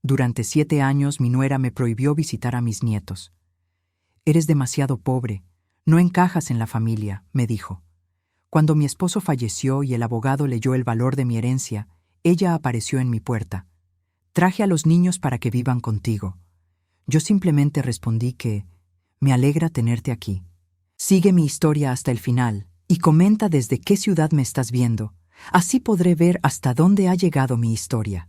Durante 7 años mi nuera me prohibió visitar a mis nietos. «Eres demasiado pobre, no encajas en la familia», me dijo. Cuando mi esposo falleció y el abogado leyó el valor de mi herencia, ella apareció en mi puerta. «Traje a los niños para que vivan contigo». Yo simplemente respondí que «me alegra tenerte aquí». Sigue mi historia hasta el final y comenta desde qué ciudad me estás viendo. Así podré ver hasta dónde ha llegado mi historia.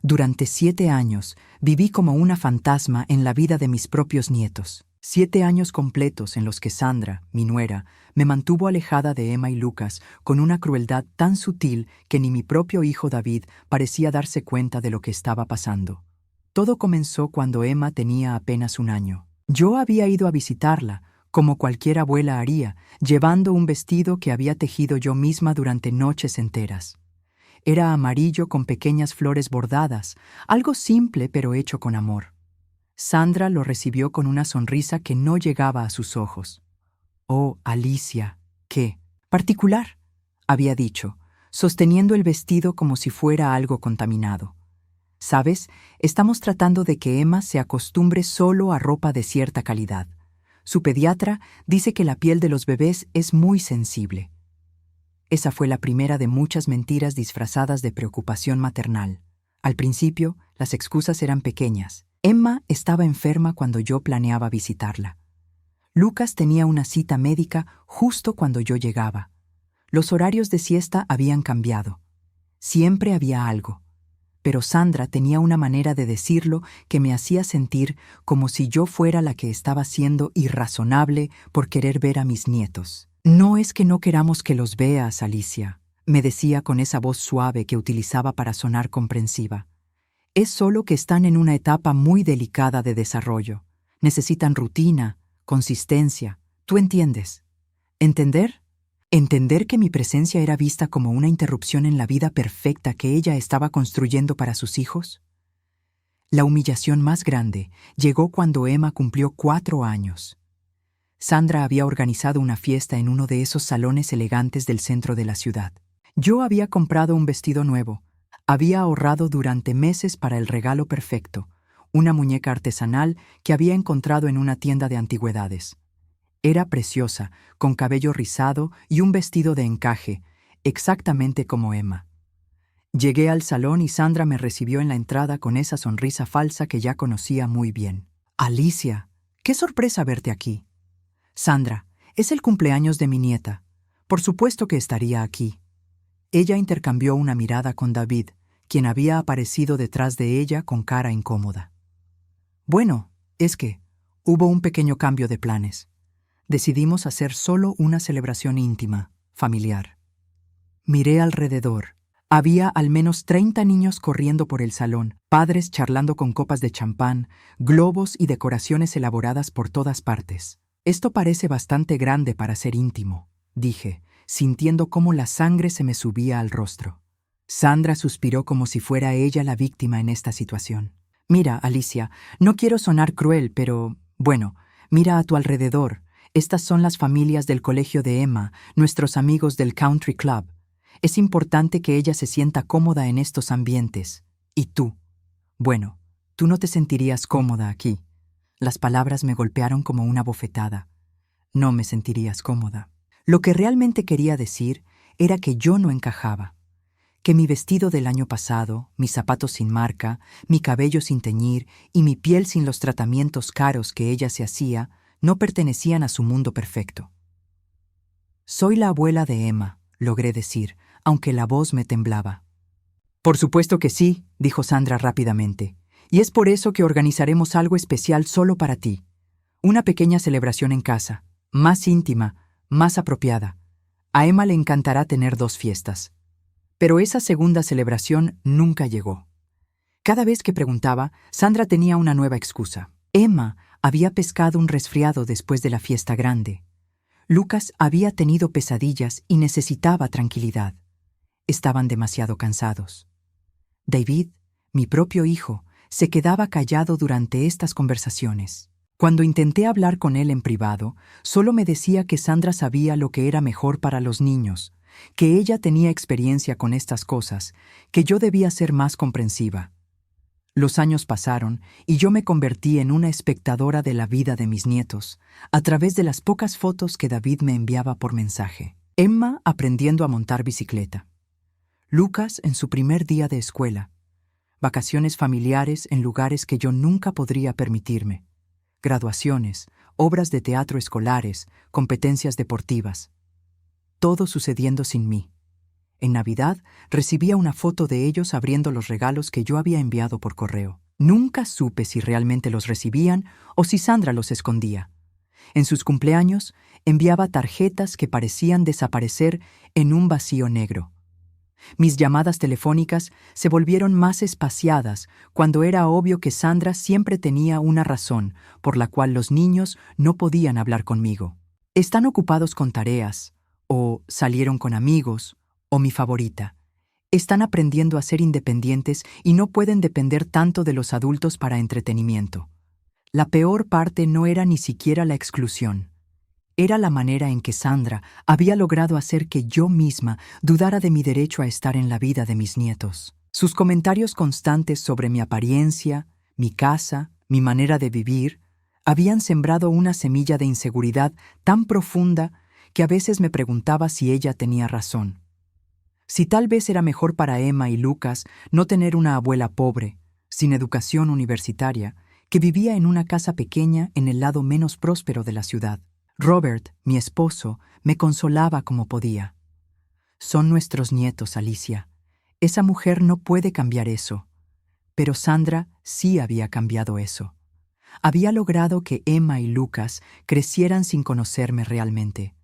Durante 7 años viví como una fantasma en la vida de mis propios nietos. 7 años completos en los que Sandra, mi nuera, me mantuvo alejada de Emma y Lucas con una crueldad tan sutil que ni mi propio hijo David parecía darse cuenta de lo que estaba pasando. Todo comenzó cuando Emma tenía apenas 1 año. Yo había ido a visitarla, como cualquier abuela haría, llevando un vestido que había tejido yo misma durante noches enteras. Era amarillo con pequeñas flores bordadas, algo simple pero hecho con amor. Sandra lo recibió con una sonrisa que no llegaba a sus ojos. «Oh, Alicia, qué particular», había dicho, sosteniendo el vestido como si fuera algo contaminado. «¿Sabes? Estamos tratando de que Emma se acostumbre solo a ropa de cierta calidad. Su pediatra dice que la piel de los bebés es muy sensible». Esa fue la primera de muchas mentiras disfrazadas de preocupación maternal. Al principio, las excusas eran pequeñas. Emma estaba enferma cuando yo planeaba visitarla. Lucas tenía una cita médica justo cuando yo llegaba. Los horarios de siesta habían cambiado. Siempre había algo. Pero Sandra tenía una manera de decirlo que me hacía sentir como si yo fuera la que estaba siendo irrazonable por querer ver a mis nietos. «No es que no queramos que los veas, Alicia», me decía con esa voz suave que utilizaba para sonar comprensiva. «Es solo que están en una etapa muy delicada de desarrollo. Necesitan rutina, consistencia. ¿Tú entiendes? ¿Entender? Entender que mi presencia era vista como una interrupción en la vida perfecta que ella estaba construyendo para sus hijos». La humillación más grande llegó cuando Emma cumplió 4 años. Sandra había organizado una fiesta en uno de esos salones elegantes del centro de la ciudad. Yo había comprado un vestido nuevo. Había ahorrado durante meses para el regalo perfecto, una muñeca artesanal que había encontrado en una tienda de antigüedades. Era preciosa, con cabello rizado y un vestido de encaje, exactamente como Emma. Llegué al salón y Sandra me recibió en la entrada con esa sonrisa falsa que ya conocía muy bien. «Alicia, qué sorpresa verte aquí». «Sandra, es el cumpleaños de mi nieta. Por supuesto que estaría aquí». Ella intercambió una mirada con David, quien había aparecido detrás de ella con cara incómoda. «Bueno, es que hubo un pequeño cambio de planes. Decidimos hacer solo una celebración íntima, familiar». Miré alrededor. Había al menos 30 niños corriendo por el salón, padres charlando con copas de champán, globos y decoraciones elaboradas por todas partes. «Esto parece bastante grande para ser íntimo», dije, sintiendo cómo la sangre se me subía al rostro. Sandra suspiró como si fuera ella la víctima en esta situación. «Mira, Alicia, no quiero sonar cruel, pero, bueno, mira a tu alrededor. Estas son las familias del colegio de Emma, nuestros amigos del country club. Es importante que ella se sienta cómoda en estos ambientes. Y tú. Bueno, tú no te sentirías cómoda aquí». Las palabras me golpearon como una bofetada. «No me sentirías cómoda». Lo que realmente quería decir era que yo no encajaba, que mi vestido del año pasado, mis zapatos sin marca, mi cabello sin teñir y mi piel sin los tratamientos caros que ella se hacía no pertenecían a su mundo perfecto. «Soy la abuela de Emma», logré decir, aunque la voz me temblaba. «Por supuesto que sí», dijo Sandra rápidamente. «Y es por eso que organizaremos algo especial solo para ti. Una pequeña celebración en casa, más íntima, más apropiada. A Emma le encantará tener 2 fiestas». Pero esa segunda celebración nunca llegó. Cada vez que preguntaba, Sandra tenía una nueva excusa. Emma había pescado un resfriado después de la fiesta grande. Lucas había tenido pesadillas y necesitaba tranquilidad. Estaban demasiado cansados. David, mi propio hijo, se quedaba callado durante estas conversaciones. Cuando intenté hablar con él en privado, solo me decía que Sandra sabía lo que era mejor para los niños, que ella tenía experiencia con estas cosas, que yo debía ser más comprensiva. Los años pasaron y yo me convertí en una espectadora de la vida de mis nietos, a través de las pocas fotos que David me enviaba por mensaje. Emma aprendiendo a montar bicicleta. Lucas en su primer día de escuela. Vacaciones familiares en lugares que yo nunca podría permitirme. Graduaciones, obras de teatro escolares, competencias deportivas. Todo sucediendo sin mí. En Navidad recibía una foto de ellos abriendo los regalos que yo había enviado por correo. Nunca supe si realmente los recibían o si Sandra los escondía. En sus cumpleaños enviaba tarjetas que parecían desaparecer en un vacío negro. Mis llamadas telefónicas se volvieron más espaciadas cuando era obvio que Sandra siempre tenía una razón por la cual los niños no podían hablar conmigo. Están ocupados con tareas, o salieron con amigos, o mi favorita. Están aprendiendo a ser independientes y no pueden depender tanto de los adultos para entretenimiento. La peor parte no era ni siquiera la exclusión. Era la manera en que Sandra había logrado hacer que yo misma dudara de mi derecho a estar en la vida de mis nietos. Sus comentarios constantes sobre mi apariencia, mi casa, mi manera de vivir, habían sembrado una semilla de inseguridad tan profunda que a veces me preguntaba si ella tenía razón. Si tal vez era mejor para Emma y Lucas no tener una abuela pobre, sin educación universitaria, que vivía en una casa pequeña en el lado menos próspero de la ciudad. Robert, mi esposo, me consolaba como podía. Son nuestros nietos, Alicia. Esa mujer no puede cambiar eso. Pero Sandra sí había cambiado eso. Había logrado que Emma y Lucas crecieran sin conocerme realmente.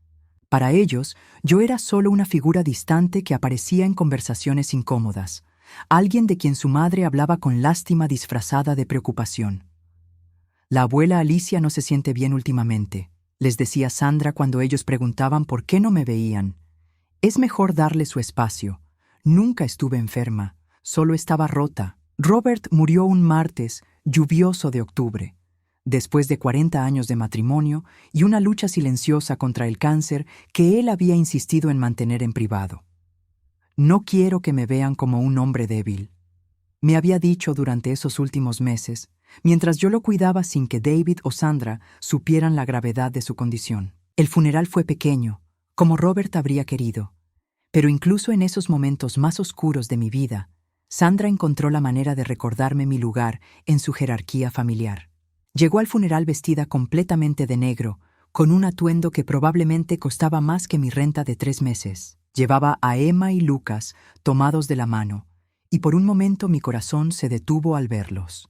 Para ellos, yo era solo una figura distante que aparecía en conversaciones incómodas, alguien de quien su madre hablaba con lástima disfrazada de preocupación. La abuela Alicia no se siente bien últimamente, les decía Sandra cuando ellos preguntaban por qué no me veían. Es mejor darle su espacio. Nunca estuve enferma, solo estaba rota. Robert murió un martes lluvioso de octubre. Después de 40 años de matrimonio y una lucha silenciosa contra el cáncer que él había insistido en mantener en privado. No quiero que me vean como un hombre débil. Me había dicho durante esos últimos meses, mientras yo lo cuidaba sin que David o Sandra supieran la gravedad de su condición. El funeral fue pequeño, como Robert habría querido, pero incluso en esos momentos más oscuros de mi vida, Sandra encontró la manera de recordarme mi lugar en su jerarquía familiar. Llegó al funeral vestida completamente de negro, con un atuendo que probablemente costaba más que mi renta de 3 meses. Llevaba a Emma y Lucas tomados de la mano, y por un momento mi corazón se detuvo al verlos.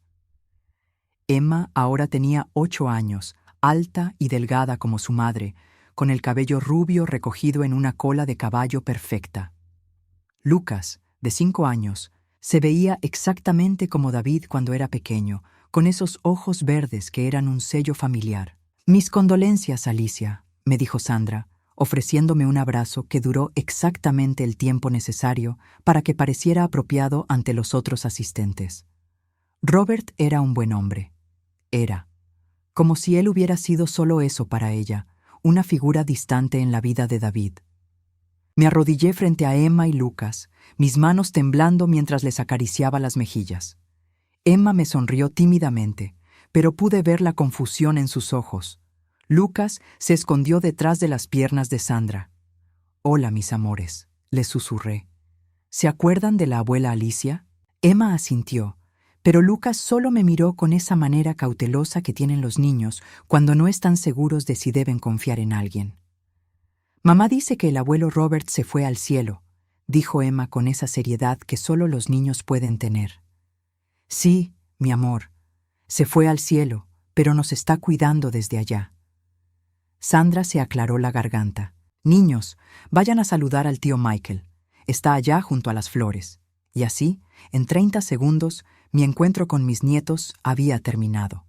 Emma ahora tenía 8 años, alta y delgada como su madre, con el cabello rubio recogido en una cola de caballo perfecta. Lucas, de 5 años, se veía exactamente como David cuando era pequeño, con esos ojos verdes que eran un sello familiar. «Mis condolencias, Alicia», me dijo Sandra, ofreciéndome un abrazo que duró exactamente el tiempo necesario para que pareciera apropiado ante los otros asistentes. Robert era un buen hombre. Era. Como si él hubiera sido solo eso para ella, una figura distante en la vida de David. Me arrodillé frente a Emma y Lucas, mis manos temblando mientras les acariciaba las mejillas. Emma me sonrió tímidamente, pero pude ver la confusión en sus ojos. Lucas se escondió detrás de las piernas de Sandra. «Hola, mis amores», les susurré. «¿Se acuerdan de la abuela Alicia?» Emma asintió, pero Lucas solo me miró con esa manera cautelosa que tienen los niños cuando no están seguros de si deben confiar en alguien. «Mamá dice que el abuelo Robert se fue al cielo», dijo Emma con esa seriedad que solo los niños pueden tener. «Sí, mi amor, se fue al cielo, pero nos está cuidando desde allá». Sandra se aclaró la garganta. «Niños, vayan a saludar al tío Michael. Está allá junto a las flores». Y así, en 30 segundos, mi encuentro con mis nietos había terminado.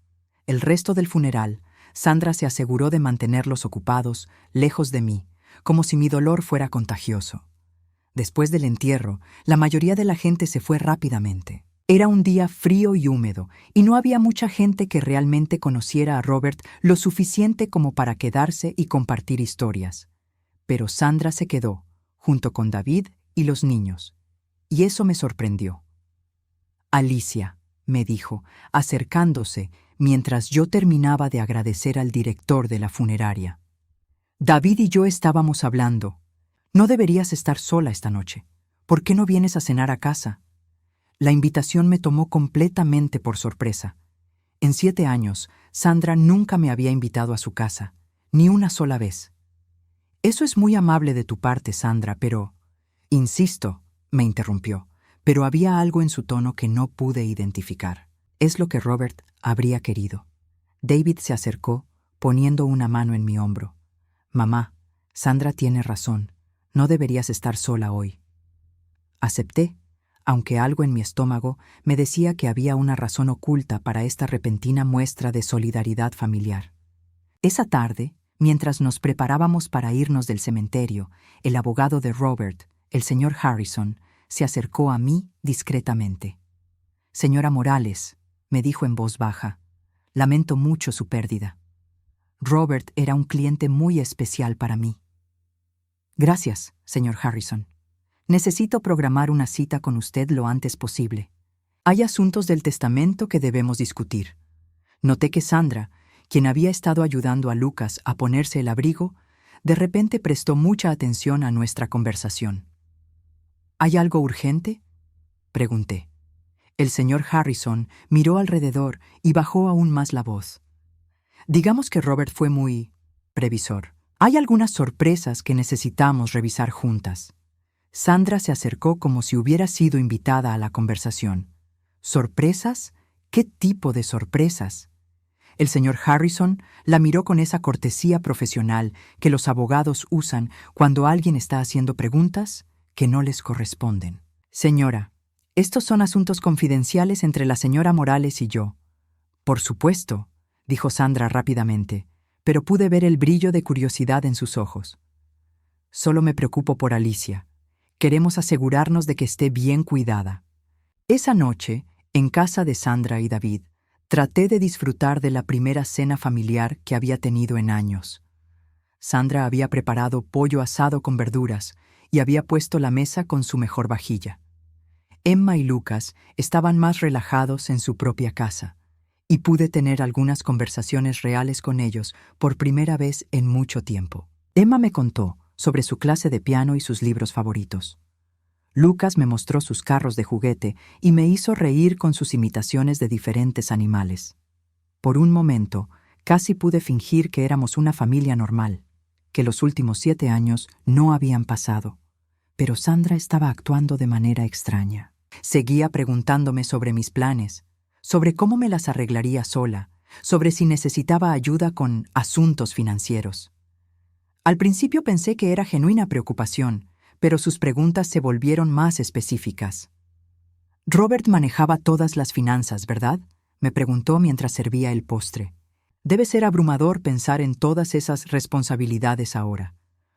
El resto del funeral, Sandra se aseguró de mantenerlos ocupados, lejos de mí, como si mi dolor fuera contagioso. Después del entierro, la mayoría de la gente se fue rápidamente. Era un día frío y húmedo, y no había mucha gente que realmente conociera a Robert lo suficiente como para quedarse y compartir historias. Pero Sandra se quedó, junto con David y los niños, y eso me sorprendió. «Alicia», me dijo, acercándose mientras yo terminaba de agradecer al director de la funeraria. David y yo estábamos hablando. No deberías estar sola esta noche. ¿Por qué no vienes a cenar a casa? La invitación me tomó completamente por sorpresa. En 7 años, Sandra nunca me había invitado a su casa, ni una sola vez. Eso es muy amable de tu parte, Sandra, pero... Insisto, me interrumpió, pero había algo en su tono que no pude identificar. Es lo que Robert habría querido. David se acercó, poniendo una mano en mi hombro. Mamá, Sandra tiene razón. No deberías estar sola hoy. Acepté, aunque algo en mi estómago me decía que había una razón oculta para esta repentina muestra de solidaridad familiar. Esa tarde, mientras nos preparábamos para irnos del cementerio, el abogado de Robert, el señor Harrison, se acercó a mí discretamente. Señora Morales, me dijo en voz baja, lamento mucho su pérdida. Robert era un cliente muy especial para mí. Gracias, señor Harrison. Necesito programar una cita con usted lo antes posible. Hay asuntos del testamento que debemos discutir. Noté que Sandra, quien había estado ayudando a Lucas a ponerse el abrigo, de repente prestó mucha atención a nuestra conversación. ¿Hay algo urgente?, pregunté. El señor Harrison miró alrededor y bajó aún más la voz. Digamos que Robert fue muy previsor. Hay algunas sorpresas que necesitamos revisar juntas. Sandra se acercó como si hubiera sido invitada a la conversación. ¿Sorpresas? ¿Qué tipo de sorpresas? El señor Harrison la miró con esa cortesía profesional que los abogados usan cuando alguien está haciendo preguntas que no les corresponden. Señora, estos son asuntos confidenciales entre la señora Morales y yo. Por supuesto, dijo Sandra rápidamente, pero pude ver el brillo de curiosidad en sus ojos. Solo me preocupo por Alicia. Queremos asegurarnos de que esté bien cuidada. Esa noche, en casa de Sandra y David, traté de disfrutar de la primera cena familiar que había tenido en años. Sandra había preparado pollo asado con verduras y había puesto la mesa con su mejor vajilla. Emma y Lucas estaban más relajados en su propia casa, y pude tener algunas conversaciones reales con ellos por primera vez en mucho tiempo. Emma me contó sobre su clase de piano y sus libros favoritos. Lucas me mostró sus carros de juguete y me hizo reír con sus imitaciones de diferentes animales. Por un momento, casi pude fingir que éramos una familia normal, que los últimos 7 años no habían pasado. Pero Sandra estaba actuando de manera extraña. Seguía preguntándome sobre mis planes, sobre cómo me las arreglaría sola, sobre si necesitaba ayuda con asuntos financieros. Al principio pensé que era genuina preocupación, pero sus preguntas se volvieron más específicas. «Robert manejaba todas las finanzas, ¿verdad?», me preguntó mientras servía el postre. «Debe ser abrumador pensar en todas esas responsabilidades ahora».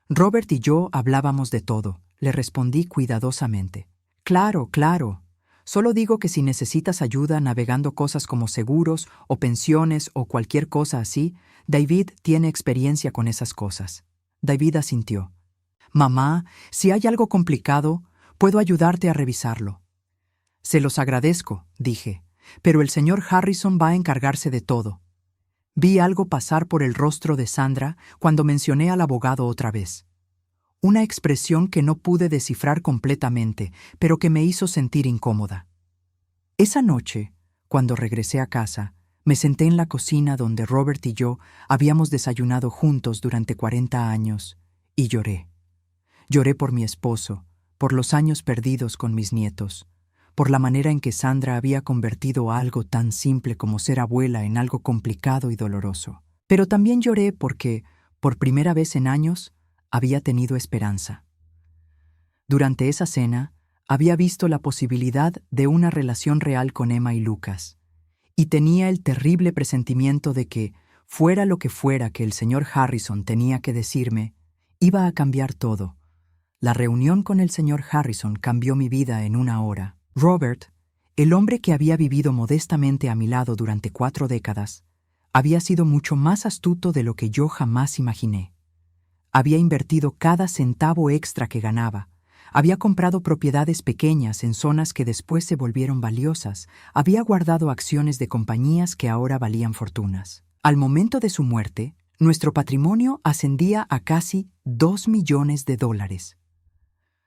Robert y yo hablábamos de todo, le respondí cuidadosamente. «Claro, claro. Solo digo que si necesitas ayuda navegando cosas como seguros o pensiones o cualquier cosa así, David tiene experiencia con esas cosas». David asintió. «Mamá, si hay algo complicado, puedo ayudarte a revisarlo». «Se los agradezco», dije, «pero el señor Harrison va a encargarse de todo». Vi algo pasar por el rostro de Sandra cuando mencioné al abogado otra vez. Una expresión que no pude descifrar completamente, pero que me hizo sentir incómoda. Esa noche, cuando regresé a casa, me senté en la cocina donde Robert y yo habíamos desayunado juntos durante 40 años y lloré. Lloré por mi esposo, por los años perdidos con mis nietos, por la manera en que Sandra había convertido algo tan simple como ser abuela en algo complicado y doloroso. Pero también lloré porque, por primera vez en años, había tenido esperanza. Durante esa cena, había visto la posibilidad de una relación real con Emma y Lucas, y tenía el terrible presentimiento de que, fuera lo que fuera que el señor Harrison tenía que decirme, iba a cambiar todo. La reunión con el señor Harrison cambió mi vida en una hora. Robert, el hombre que había vivido modestamente a mi lado durante 4 décadas, había sido mucho más astuto de lo que yo jamás imaginé. Había invertido cada centavo extra que ganaba, Había comprado propiedades pequeñas en zonas que después se volvieron valiosas. Había guardado acciones de compañías que ahora valían fortunas. Al momento de su muerte, nuestro patrimonio ascendía a casi $2 millones.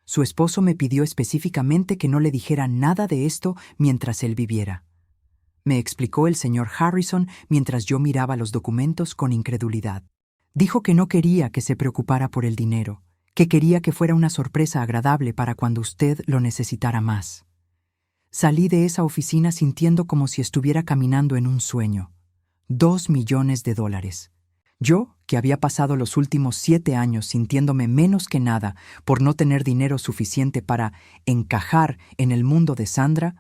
Su esposo me pidió específicamente que no le dijera nada de esto mientras él viviera. Me explicó el señor Harrison mientras yo miraba los documentos con incredulidad. Dijo que no quería que se preocupara por el dinero, que quería que fuera una sorpresa agradable para cuando usted lo necesitara más. Salí de esa oficina sintiendo como si estuviera caminando en un sueño. $2 millones. Yo, que había pasado los últimos 7 años sintiéndome menos que nada por no tener dinero suficiente para encajar en el mundo de Sandra,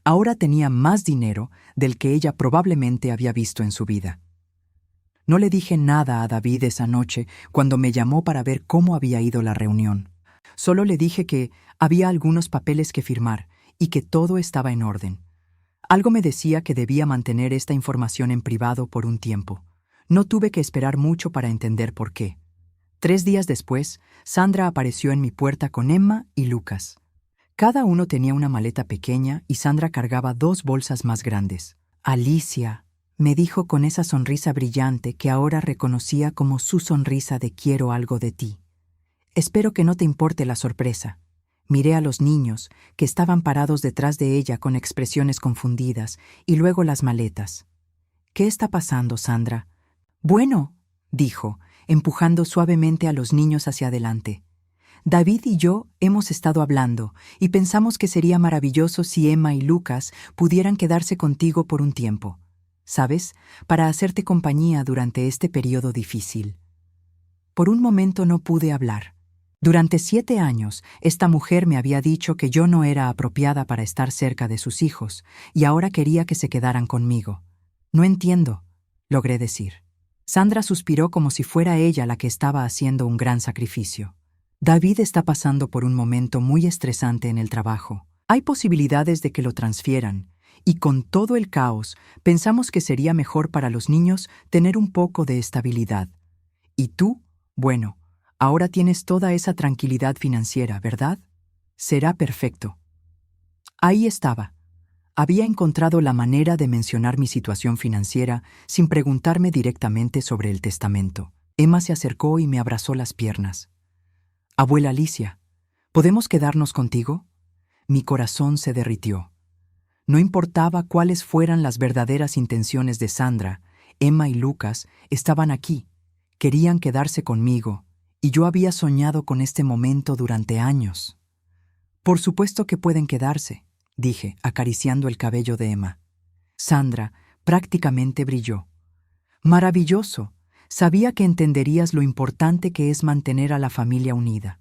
ahora tenía más dinero del que ella probablemente había visto en su vida. No le dije nada a David esa noche cuando me llamó para ver cómo había ido la reunión. Solo le dije que había algunos papeles que firmar y que todo estaba en orden. Algo me decía que debía mantener esta información en privado por un tiempo. No tuve que esperar mucho para entender por qué. 3 días después, Sandra apareció en mi puerta con Emma y Lucas. Cada uno tenía una maleta pequeña y Sandra cargaba 2 bolsas más grandes. «Alicia», me dijo con esa sonrisa brillante que ahora reconocía como su sonrisa de «quiero algo de ti». «Espero que no te importe la sorpresa». Miré a los niños, que estaban parados detrás de ella con expresiones confundidas, y luego las maletas. «¿Qué está pasando, Sandra?» «Bueno», dijo, empujando suavemente a los niños hacia adelante. «David y yo hemos estado hablando y pensamos que sería maravilloso si Emma y Lucas pudieran quedarse contigo por un tiempo, ¿sabes? Para hacerte compañía durante este periodo difícil». Por un momento no pude hablar. Durante 7 años, esta mujer me había dicho que yo no era apropiada para estar cerca de sus hijos, y ahora quería que se quedaran conmigo. «No entiendo», logré decir. Sandra suspiró como si fuera ella la que estaba haciendo un gran sacrificio. «David está pasando por un momento muy estresante en el trabajo. Hay posibilidades de que lo transfieran, y con todo el caos, pensamos que sería mejor para los niños tener un poco de estabilidad. Y tú, bueno, ahora tienes toda esa tranquilidad financiera, ¿verdad? Será perfecto». Ahí estaba. Había encontrado la manera de mencionar mi situación financiera sin preguntarme directamente sobre el testamento. Emma se acercó y me abrazó las piernas. «Abuela Alicia, ¿podemos quedarnos contigo?» Mi corazón se derritió. No importaba cuáles fueran las verdaderas intenciones de Sandra, Emma y Lucas estaban aquí, querían quedarse conmigo, y yo había soñado con este momento durante años. «Por supuesto que pueden quedarse», dije, acariciando el cabello de Emma. Sandra prácticamente brilló. «Maravilloso. Sabía que entenderías lo importante que es mantener a la familia unida».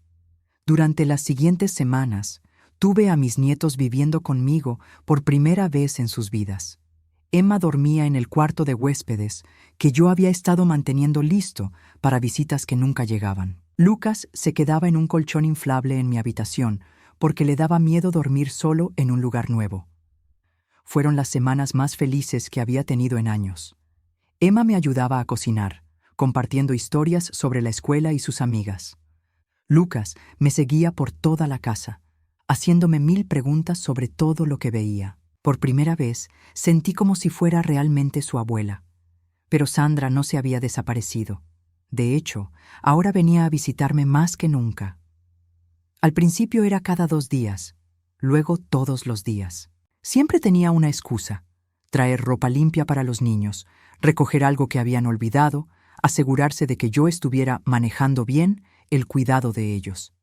Durante las siguientes semanas, tuve a mis nietos viviendo conmigo por primera vez en sus vidas. Emma dormía en el cuarto de huéspedes que yo había estado manteniendo listo para visitas que nunca llegaban. Lucas se quedaba en un colchón inflable en mi habitación porque le daba miedo dormir solo en un lugar nuevo. Fueron las semanas más felices que había tenido en años. Emma me ayudaba a cocinar, compartiendo historias sobre la escuela y sus amigas. Lucas me seguía por toda la casa, haciéndome 1000 preguntas sobre todo lo que veía. Por primera vez sentí como si fuera realmente su abuela. Pero Sandra no se había desaparecido. De hecho, ahora venía a visitarme más que nunca. Al principio era cada 2 días, luego todos los días. Siempre tenía una excusa: traer ropa limpia para los niños, recoger algo que habían olvidado, asegurarse de que yo estuviera manejando bien el cuidado de ellos.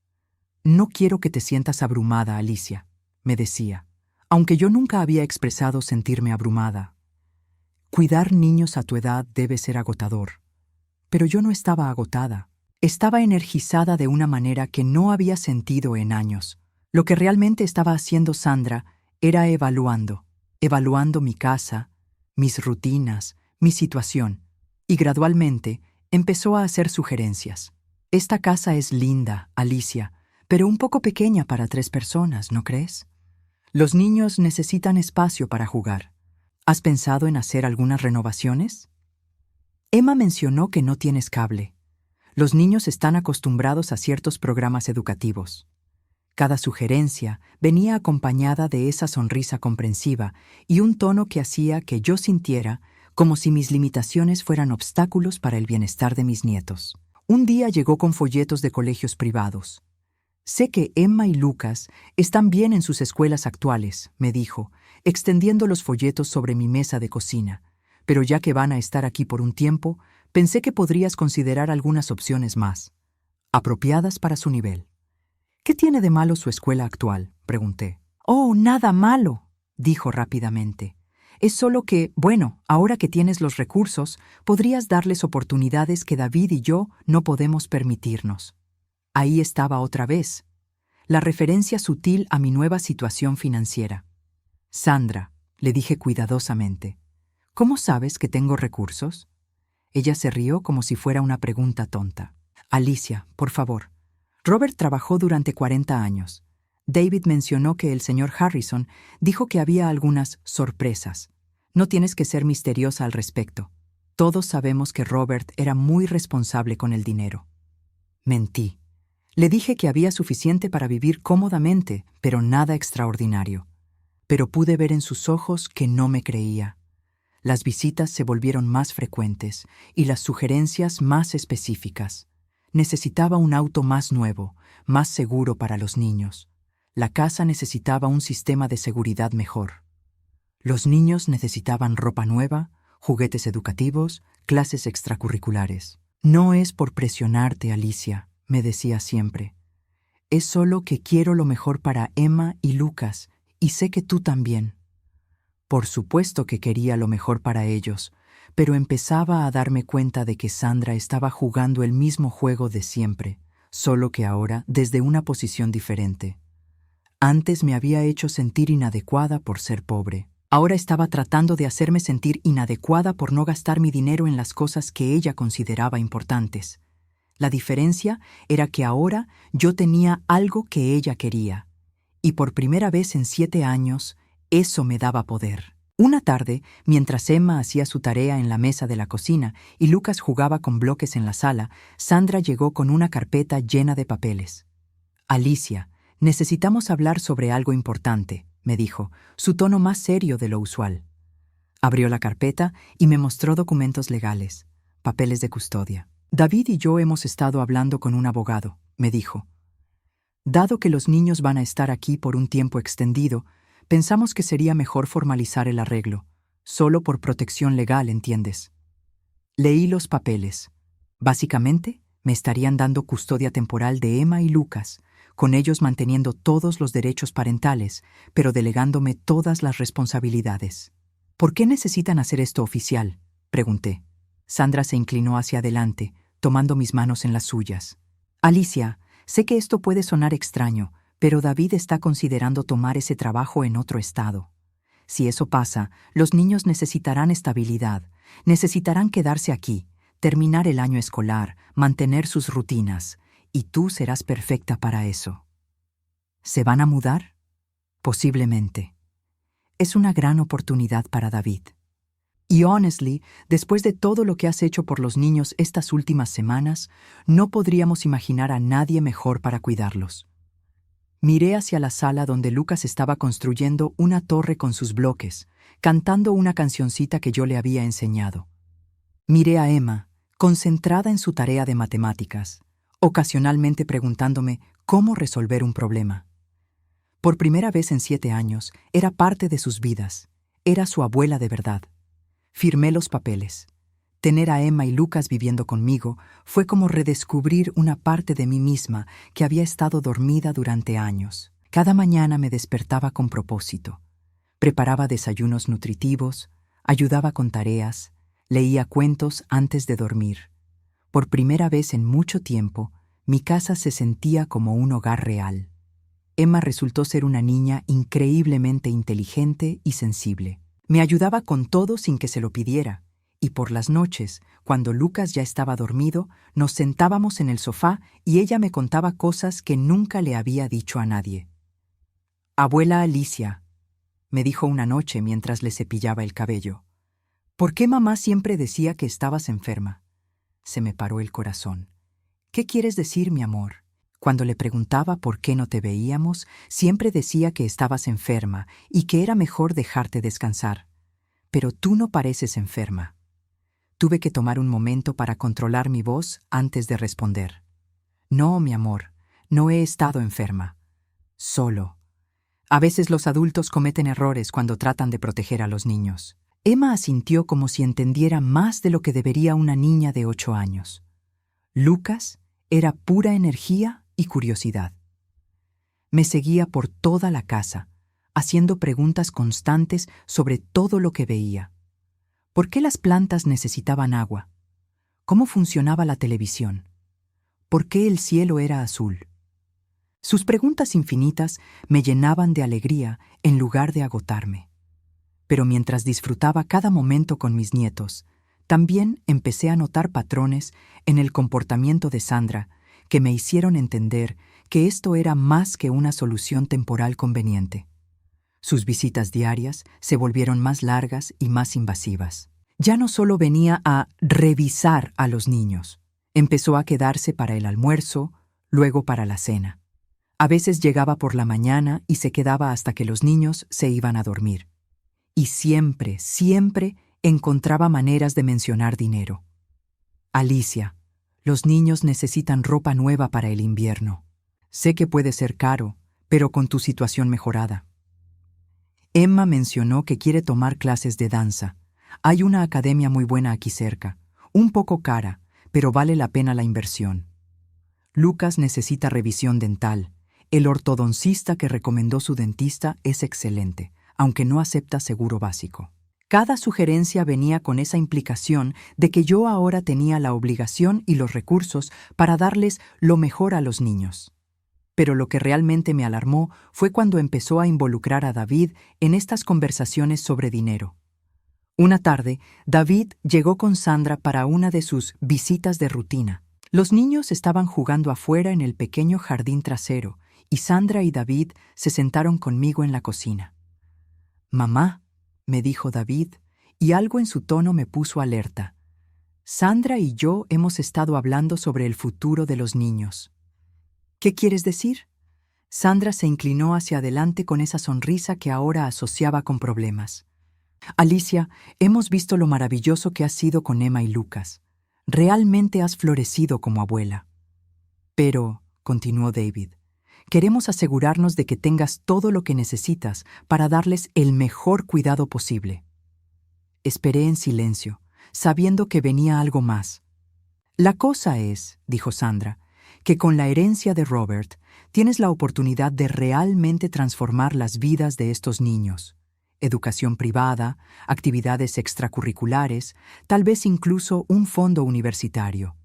«No quiero que te sientas abrumada, Alicia», me decía, aunque yo nunca había expresado sentirme abrumada. Cuidar niños a tu edad debe ser agotador. Pero yo no estaba agotada. Estaba energizada de una manera que no había sentido en años. Lo que realmente estaba haciendo Sandra era evaluando mi casa, mis rutinas, mi situación, y gradualmente empezó a hacer sugerencias. «Esta casa es linda, Alicia, pero un poco pequeña para 3 personas, ¿no crees? Los niños necesitan espacio para jugar. ¿Has pensado en hacer algunas renovaciones?» Emma mencionó que no tienes cable. Los niños están acostumbrados a ciertos programas educativos. Cada sugerencia venía acompañada de esa sonrisa comprensiva y un tono que hacía que yo sintiera como si mis limitaciones fueran obstáculos para el bienestar de mis nietos. Un día llegó con folletos de colegios privados. «Sé que Emma y Lucas están bien en sus escuelas actuales», me dijo, extendiendo los folletos sobre mi mesa de cocina. «Pero ya que van a estar aquí por un tiempo, pensé que podrías considerar algunas opciones más, apropiadas para su nivel». «¿Qué tiene de malo su escuela actual?», pregunté. «Oh, nada malo», dijo rápidamente. «Es solo que, bueno, ahora que tienes los recursos, podrías darles oportunidades que David y yo no podemos permitirnos». Ahí estaba otra vez, la referencia sutil a mi nueva situación financiera. «Sandra», le dije cuidadosamente, «¿cómo sabes que tengo recursos?». Ella se rió como si fuera una pregunta tonta. «Alicia, por favor. Robert trabajó durante 40 años. David mencionó que el señor Harrison dijo que había algunas sorpresas. No tienes que ser misteriosa al respecto. Todos sabemos que Robert era muy responsable con el dinero». Mentí. Le dije que había suficiente para vivir cómodamente, pero nada extraordinario. Pero pude ver en sus ojos que no me creía. Las visitas se volvieron más frecuentes y las sugerencias más específicas. Necesitaba un auto más nuevo, más seguro para los niños. La casa necesitaba un sistema de seguridad mejor. Los niños necesitaban ropa nueva, juguetes educativos, clases extracurriculares. «No es por presionarte, Alicia», me decía siempre. «Es solo que quiero lo mejor para Emma y Lucas, y sé que tú también». Por supuesto que quería lo mejor para ellos, pero empezaba a darme cuenta de que Sandra estaba jugando el mismo juego de siempre, solo que ahora desde una posición diferente. Antes me había hecho sentir inadecuada por ser pobre. Ahora estaba tratando de hacerme sentir inadecuada por no gastar mi dinero en las cosas que ella consideraba importantes. La diferencia era que ahora yo tenía algo que ella quería, y por primera vez en 7 años, eso me daba poder. Una tarde, mientras Emma hacía su tarea en la mesa de la cocina y Lucas jugaba con bloques en la sala, Sandra llegó con una carpeta llena de papeles. «Alicia, necesitamos hablar sobre algo importante», me dijo, su tono más serio de lo usual. Abrió la carpeta y me mostró documentos legales, papeles de custodia. «David y yo hemos estado hablando con un abogado», me dijo. «Dado que los niños van a estar aquí por un tiempo extendido, pensamos que sería mejor formalizar el arreglo, solo por protección legal, ¿entiendes?». Leí los papeles. Básicamente, me estarían dando custodia temporal de Emma y Lucas, con ellos manteniendo todos los derechos parentales, pero delegándome todas las responsabilidades. «¿Por qué necesitan hacer esto oficial?», pregunté. Sandra se inclinó hacia adelante, tomando mis manos en las suyas. «Alicia, sé que esto puede sonar extraño, pero David está considerando tomar ese trabajo en otro estado. Si eso pasa, los niños necesitarán estabilidad, necesitarán quedarse aquí, terminar el año escolar, mantener sus rutinas, y tú serás perfecta para eso». «¿Se van a mudar?». «Posiblemente. Es una gran oportunidad para David. Y honestly, después de todo lo que has hecho por los niños estas últimas semanas, no podríamos imaginar a nadie mejor para cuidarlos». Miré hacia la sala donde Lucas estaba construyendo una torre con sus bloques, cantando una cancioncita que yo le había enseñado. Miré a Emma, concentrada en su tarea de matemáticas, ocasionalmente preguntándome cómo resolver un problema. Por primera vez en 7 años, era parte de sus vidas, era su abuela de verdad. Firmé los papeles. Tener a Emma y Lucas viviendo conmigo fue como redescubrir una parte de mí misma que había estado dormida durante años. Cada mañana me despertaba con propósito. Preparaba desayunos nutritivos, ayudaba con tareas, leía cuentos antes de dormir. Por primera vez en mucho tiempo, mi casa se sentía como un hogar real. Emma resultó ser una niña increíblemente inteligente y sensible. Me ayudaba con todo sin que se lo pidiera, y por las noches, cuando Lucas ya estaba dormido, nos sentábamos en el sofá y ella me contaba cosas que nunca le había dicho a nadie. «Abuela Alicia», me dijo una noche mientras le cepillaba el cabello, «¿por qué mamá siempre decía que estabas enferma?». Se me paró el corazón. «¿Qué quieres decir, mi amor?». Cuando le preguntaba por qué no te veíamos, siempre decía que estabas enferma y que era mejor dejarte descansar. Pero tú no pareces enferma. Tuve que tomar un momento para controlar mi voz antes de responder. No, mi amor, no he estado enferma. Solo. A veces los adultos cometen errores cuando tratan de proteger a los niños. Emma asintió como si entendiera más de lo que debería una niña de 8 años. Lucas era pura energía y curiosidad. Me seguía por toda la casa, haciendo preguntas constantes sobre todo lo que veía. ¿Por qué las plantas necesitaban agua? ¿Cómo funcionaba la televisión? ¿Por qué el cielo era azul? Sus preguntas infinitas me llenaban de alegría en lugar de agotarme. Pero mientras disfrutaba cada momento con mis nietos, también empecé a notar patrones en el comportamiento de Sandra que me hicieron entender que esto era más que una solución temporal conveniente. Sus visitas diarias se volvieron más largas y más invasivas. Ya no solo venía a revisar a los niños, empezó a quedarse para el almuerzo, luego para la cena. A veces llegaba por la mañana y se quedaba hasta que los niños se iban a dormir. Y siempre, siempre encontraba maneras de mencionar dinero. Alicia, los niños necesitan ropa nueva para el invierno. Sé que puede ser caro, pero con tu situación mejorada. Emma mencionó que quiere tomar clases de danza. Hay una academia muy buena aquí cerca, un poco cara, pero vale la pena la inversión. Lucas necesita revisión dental. El ortodoncista que recomendó su dentista es excelente, aunque no acepta seguro básico. Cada sugerencia venía con esa implicación de que yo ahora tenía la obligación y los recursos para darles lo mejor a los niños. Pero lo que realmente me alarmó fue cuando empezó a involucrar a David en estas conversaciones sobre dinero. Una tarde, David llegó con Sandra para una de sus visitas de rutina. Los niños estaban jugando afuera en el pequeño jardín trasero y Sandra y David se sentaron conmigo en la cocina. «Mamá», me dijo David, y algo en su tono me puso alerta. «Sandra y yo hemos estado hablando sobre el futuro de los niños». «¿Qué quieres decir?» Sandra se inclinó hacia adelante con esa sonrisa que ahora asociaba con problemas. «Alicia, hemos visto lo maravilloso que has sido con Emma y Lucas. Realmente has florecido como abuela». «Pero», continuó David, «queremos asegurarnos de que tengas todo lo que necesitas para darles el mejor cuidado posible». Esperé en silencio, sabiendo que venía algo más. «La cosa es», dijo Sandra, «que con la herencia de Robert tienes la oportunidad de realmente transformar las vidas de estos niños. Educación privada, actividades extracurriculares, tal vez incluso un fondo universitario.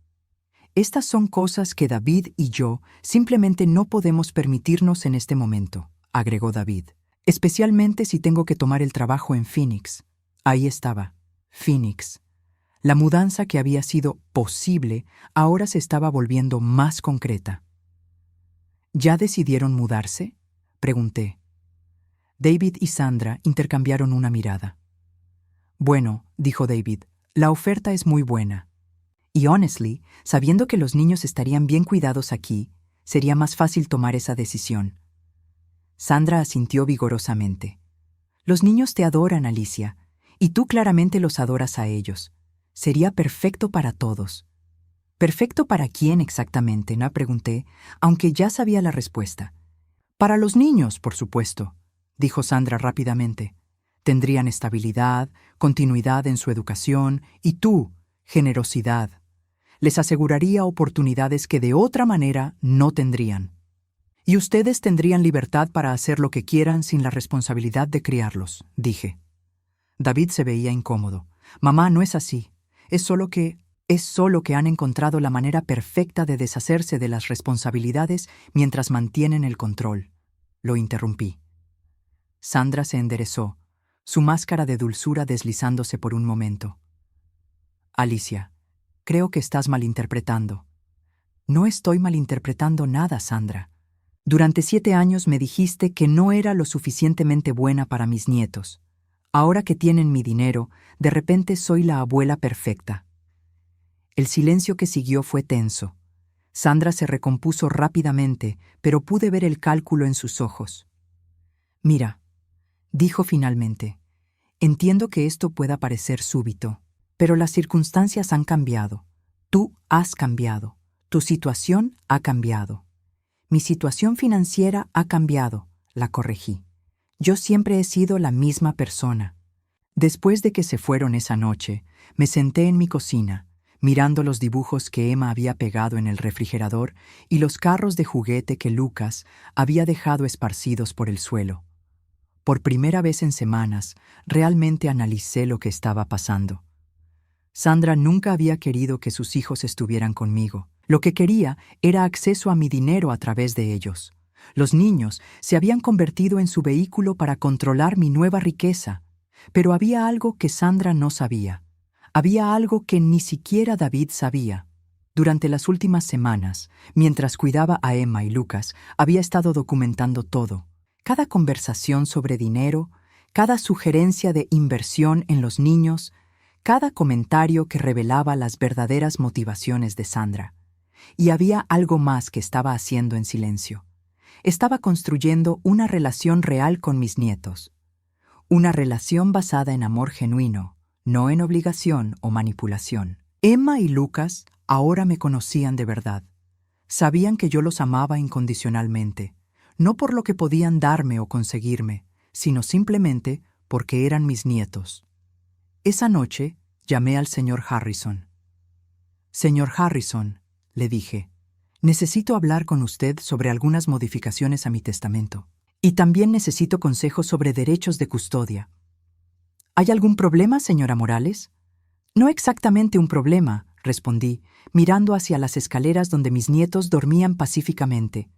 Estas son cosas que David y yo simplemente no podemos permitirnos en este momento», agregó David, «especialmente si tengo que tomar el trabajo en Phoenix». Ahí estaba, Phoenix. La mudanza que había sido posible ahora se estaba volviendo más concreta. «¿Ya decidieron mudarse?», pregunté. David y Sandra intercambiaron una mirada. «Bueno», dijo David, «la oferta es muy buena. Y honestly, sabiendo que los niños estarían bien cuidados aquí, sería más fácil tomar esa decisión». Sandra asintió vigorosamente. «Los niños te adoran, Alicia, y tú claramente los adoras a ellos. Sería perfecto para todos». «¿Perfecto para quién exactamente?», no pregunté, aunque ya sabía la respuesta. «Para los niños, por supuesto», dijo Sandra rápidamente. «Tendrían estabilidad, continuidad en su educación y tú, generosidad. Les aseguraría oportunidades que de otra manera no tendrían. Y ustedes tendrían libertad para hacer lo que quieran sin la responsabilidad de criarlos», dije. David se veía incómodo. «Mamá, no es así. Es solo que han encontrado la manera perfecta de deshacerse de las responsabilidades mientras mantienen el control». Lo interrumpí. Sandra se enderezó, su máscara de dulzura deslizándose por un momento. «Alicia, creo que estás malinterpretando». «No estoy malinterpretando nada, Sandra. Durante 7 años me dijiste que no era lo suficientemente buena para mis nietos. Ahora que tienen mi dinero, de repente soy la abuela perfecta». El silencio que siguió fue tenso. Sandra se recompuso rápidamente, pero pude ver el cálculo en sus ojos. «Mira», dijo finalmente, «entiendo que esto pueda parecer súbito, pero las circunstancias han cambiado. Tú has cambiado. Tu situación ha cambiado. Mi situación financiera ha cambiado», la corregí. «Yo siempre he sido la misma persona». Después de que se fueron esa noche, me senté en mi cocina, mirando los dibujos que Emma había pegado en el refrigerador y los carros de juguete que Lucas había dejado esparcidos por el suelo. Por primera vez en semanas, realmente analicé lo que estaba pasando. Sandra nunca había querido que sus hijos estuvieran conmigo. Lo que quería era acceso a mi dinero a través de ellos. Los niños se habían convertido en su vehículo para controlar mi nueva riqueza. Pero había algo que Sandra no sabía. Había algo que ni siquiera David sabía. Durante las últimas semanas, mientras cuidaba a Emma y Lucas, había estado documentando todo. Cada conversación sobre dinero, cada sugerencia de inversión en los niños, cada comentario que revelaba las verdaderas motivaciones de Sandra. Y había algo más que estaba haciendo en silencio. Estaba construyendo una relación real con mis nietos. Una relación basada en amor genuino, no en obligación o manipulación. Emma y Lucas ahora me conocían de verdad. Sabían que yo los amaba incondicionalmente, no por lo que podían darme o conseguirme, sino simplemente porque eran mis nietos. Esa noche llamé al señor Harrison. «Señor Harrison», le dije, «necesito hablar con usted sobre algunas modificaciones a mi testamento. Y también necesito consejos sobre derechos de custodia». «¿Hay algún problema, señora Morales?» «No exactamente un problema», respondí, mirando hacia las escaleras donde mis nietos dormían pacíficamente.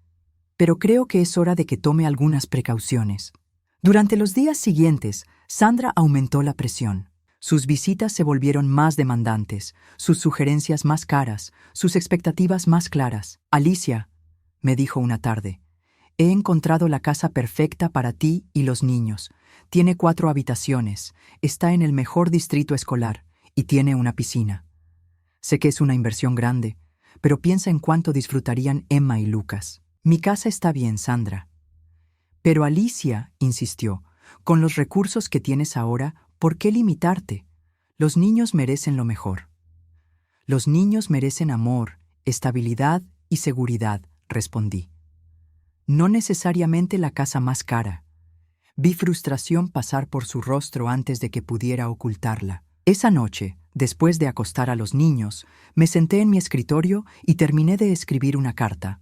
«Pero creo que es hora de que tome algunas precauciones». Durante los días siguientes, Sandra aumentó la presión. Sus visitas se volvieron más demandantes, sus sugerencias más caras, sus expectativas más claras. «Alicia», me dijo una tarde, «he encontrado la casa perfecta para ti y los niños. Tiene 4 habitaciones, está en el mejor distrito escolar y tiene una piscina. Sé que es una inversión grande, pero piensa en cuánto disfrutarían Emma y Lucas». «Mi casa está bien, Sandra». «Pero Alicia», insistió, «con los recursos que tienes ahora, ¿por qué limitarte? Los niños merecen lo mejor». «Los niños merecen amor, estabilidad y seguridad», respondí. «No necesariamente la casa más cara». Vi frustración pasar por su rostro antes de que pudiera ocultarla. Esa noche, después de acostar a los niños, me senté en mi escritorio y terminé de escribir una carta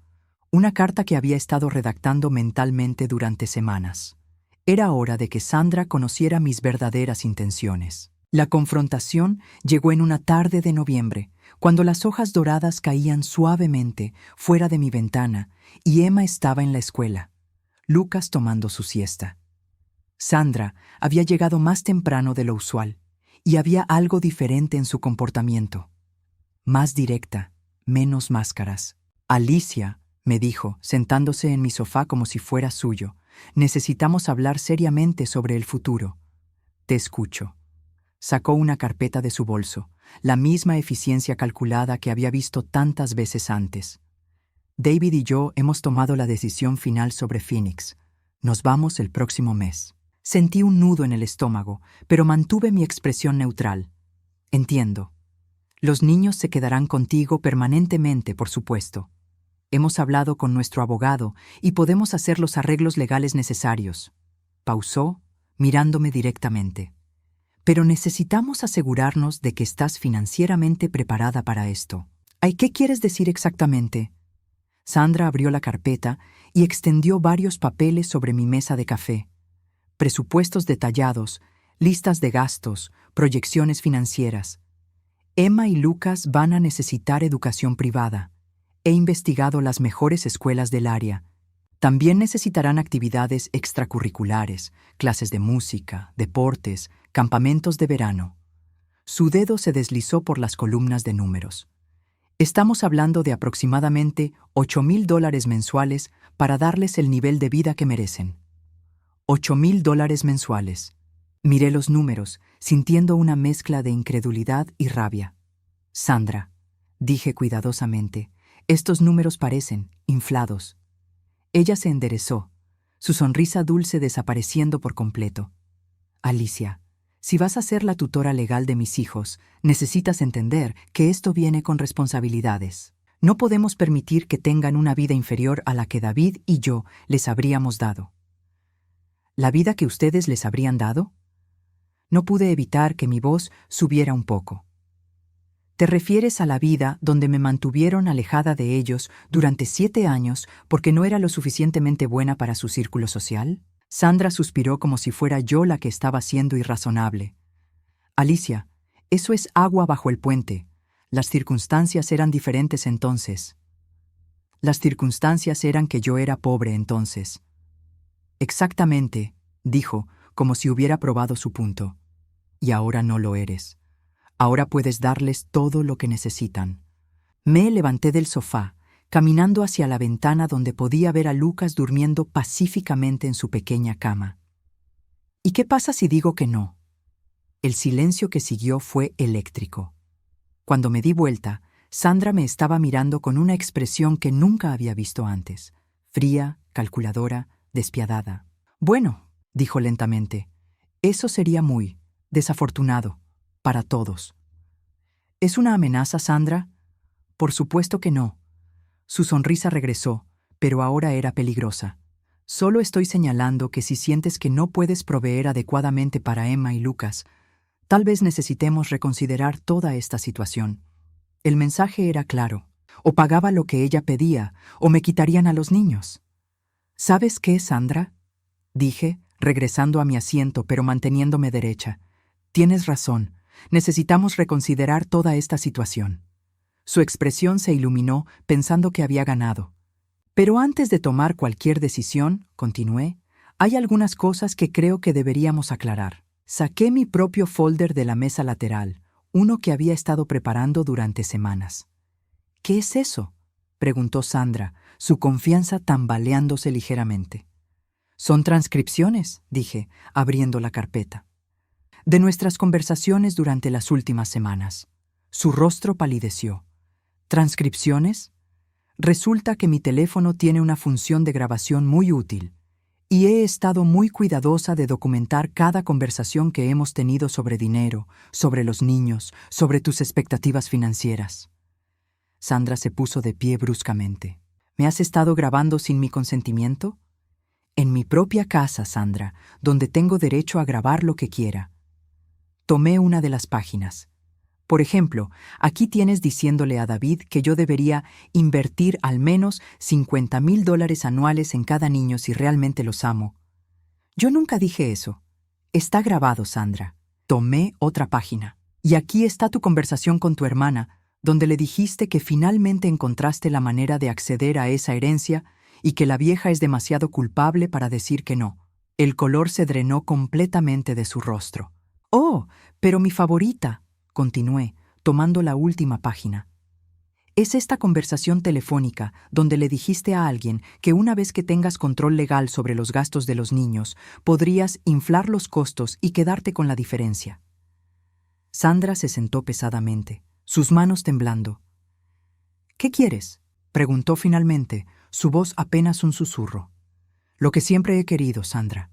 que había estado redactando mentalmente durante semanas. Era hora de que Sandra conociera mis verdaderas intenciones. La confrontación llegó en una tarde de noviembre, cuando las hojas doradas caían suavemente fuera de mi ventana y Emma estaba en la escuela, Lucas tomando su siesta. Sandra había llegado más temprano de lo usual y había algo diferente en su comportamiento. Más directa, menos máscaras. «Alicia», me dijo, sentándose en mi sofá como si fuera suyo, «necesitamos hablar seriamente sobre el futuro». «Te escucho». Sacó una carpeta de su bolso, la misma eficiencia calculada que había visto tantas veces antes. «David y yo hemos tomado la decisión final sobre Phoenix. Nos vamos el próximo mes». Sentí un nudo en el estómago, pero mantuve mi expresión neutral. «Entiendo. Los niños se quedarán contigo permanentemente, por supuesto. Hemos hablado con nuestro abogado y podemos hacer los arreglos legales necesarios». Pausó, mirándome directamente. «Pero necesitamos asegurarnos de que estás financieramente preparada para esto». «Ay, ¿qué quieres decir exactamente?» Sandra abrió la carpeta y extendió varios papeles sobre mi mesa de café. Presupuestos detallados, listas de gastos, proyecciones financieras. Emma y Lucas van a necesitar educación privada. He investigado las mejores escuelas del área. También necesitarán actividades extracurriculares, clases de música, deportes, campamentos de verano. Su dedo se deslizó por las columnas de números. Estamos hablando de aproximadamente $8,000 mensuales para darles el nivel de vida que merecen. $8,000 mensuales. Miré los números, sintiendo una mezcla de incredulidad y rabia. «Sandra», dije cuidadosamente, Estos números parecen inflados. Ella se enderezó, su sonrisa dulce desapareciendo por completo. Alicia, si vas a ser la tutora legal de mis hijos, necesitas entender que esto viene con responsabilidades. No podemos permitir que tengan una vida inferior a la que David y yo les habríamos dado. ¿La vida que ustedes les habrían dado? No pude evitar que mi voz subiera un poco. ¿Te refieres a la vida donde me mantuvieron alejada de ellos durante 7 años porque no era lo suficientemente buena para su círculo social? Sandra suspiró como si fuera yo la que estaba siendo irrazonable. Alicia, eso es agua bajo el puente. Las circunstancias eran diferentes entonces. Las circunstancias eran que yo era pobre entonces. Exactamente, dijo, como si hubiera probado su punto. Y ahora no lo eres. Ahora puedes darles todo lo que necesitan. Me levanté del sofá, caminando hacia la ventana donde podía ver a Lucas durmiendo pacíficamente en su pequeña cama. ¿Y qué pasa si digo que no? El silencio que siguió fue eléctrico. Cuando me di vuelta, Sandra me estaba mirando con una expresión que nunca había visto antes, fría, calculadora, despiadada. Bueno, dijo lentamente, eso sería muy desafortunado para todos. ¿Es una amenaza, Sandra? Por supuesto que no. Su sonrisa regresó, pero ahora era peligrosa. Solo estoy señalando que si sientes que no puedes proveer adecuadamente para Emma y Lucas, tal vez necesitemos reconsiderar toda esta situación. El mensaje era claro. O pagaba lo que ella pedía, o me quitarían a los niños. ¿Sabes qué, Sandra? Dije, regresando a mi asiento pero manteniéndome derecha. Tienes razón. Necesitamos reconsiderar toda esta situación. Su expresión se iluminó pensando que había ganado. Pero antes de tomar cualquier decisión, continué, hay algunas cosas que creo que deberíamos aclarar. Saqué mi propio folder de la mesa lateral, uno que había estado preparando durante semanas. ¿Qué es eso?, preguntó Sandra, su confianza tambaleándose ligeramente. Son transcripciones, dije, abriendo la carpeta. De nuestras conversaciones durante las últimas semanas. Su rostro palideció. ¿Transcripciones? Resulta que mi teléfono tiene una función de grabación muy útil, y he estado muy cuidadosa de documentar cada conversación que hemos tenido sobre dinero, sobre los niños, sobre tus expectativas financieras. Sandra se puso de pie bruscamente. ¿Me has estado grabando sin mi consentimiento? En mi propia casa, Sandra, donde tengo derecho a grabar lo que quiera. Tomé una de las páginas. Por ejemplo, aquí tienes diciéndole a David que yo debería invertir al menos $50,000 anuales en cada niño si realmente los amo. Yo nunca dije eso. Está grabado, Sandra. Tomé otra página. Y aquí está tu conversación con tu hermana, donde le dijiste que finalmente encontraste la manera de acceder a esa herencia y que la vieja es demasiado culpable para decir que no. El color se drenó completamente de su rostro. «Oh, pero mi favorita», continué, tomando la última página. «Es esta conversación telefónica donde le dijiste a alguien que una vez que tengas control legal sobre los gastos de los niños, podrías inflar los costos y quedarte con la diferencia». Sandra se sentó pesadamente, sus manos temblando. «¿Qué quieres?», preguntó finalmente, su voz apenas un susurro. «Lo que siempre he querido, Sandra.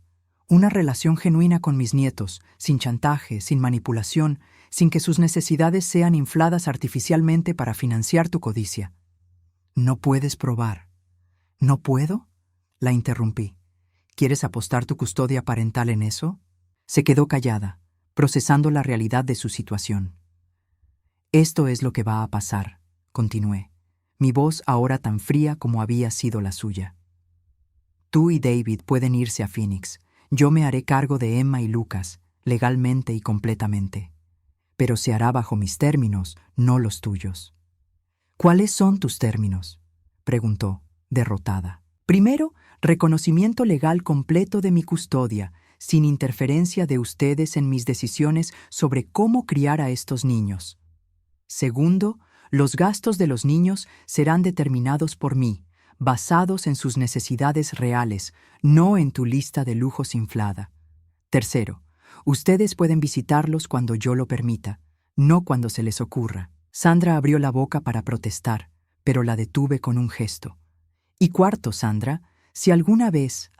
Una relación genuina con mis nietos, sin chantaje, sin manipulación, sin que sus necesidades sean infladas artificialmente para financiar tu codicia». «¿No puedes probar?» «¿No puedo?», la interrumpí. «¿Quieres apostar tu custodia parental en eso?». Se quedó callada, procesando la realidad de su situación. «Esto es lo que va a pasar», continué, mi voz ahora tan fría como había sido la suya. «Tú y David pueden irse a Phoenix. Yo me haré cargo de Emma y Lucas, legalmente y completamente. Pero se hará bajo mis términos, no los tuyos». «¿Cuáles son tus términos?», preguntó, derrotada. «Primero, reconocimiento legal completo de mi custodia, sin interferencia de ustedes en mis decisiones sobre cómo criar a estos niños. Segundo, los gastos de los niños serán determinados por mí, basados en sus necesidades reales, no en tu lista de lujos inflada. Tercero, ustedes pueden visitarlos cuando yo lo permita, no cuando se les ocurra». Sandra abrió la boca para protestar, pero la detuve con un gesto. Y cuarto, Sandra, si alguna vez,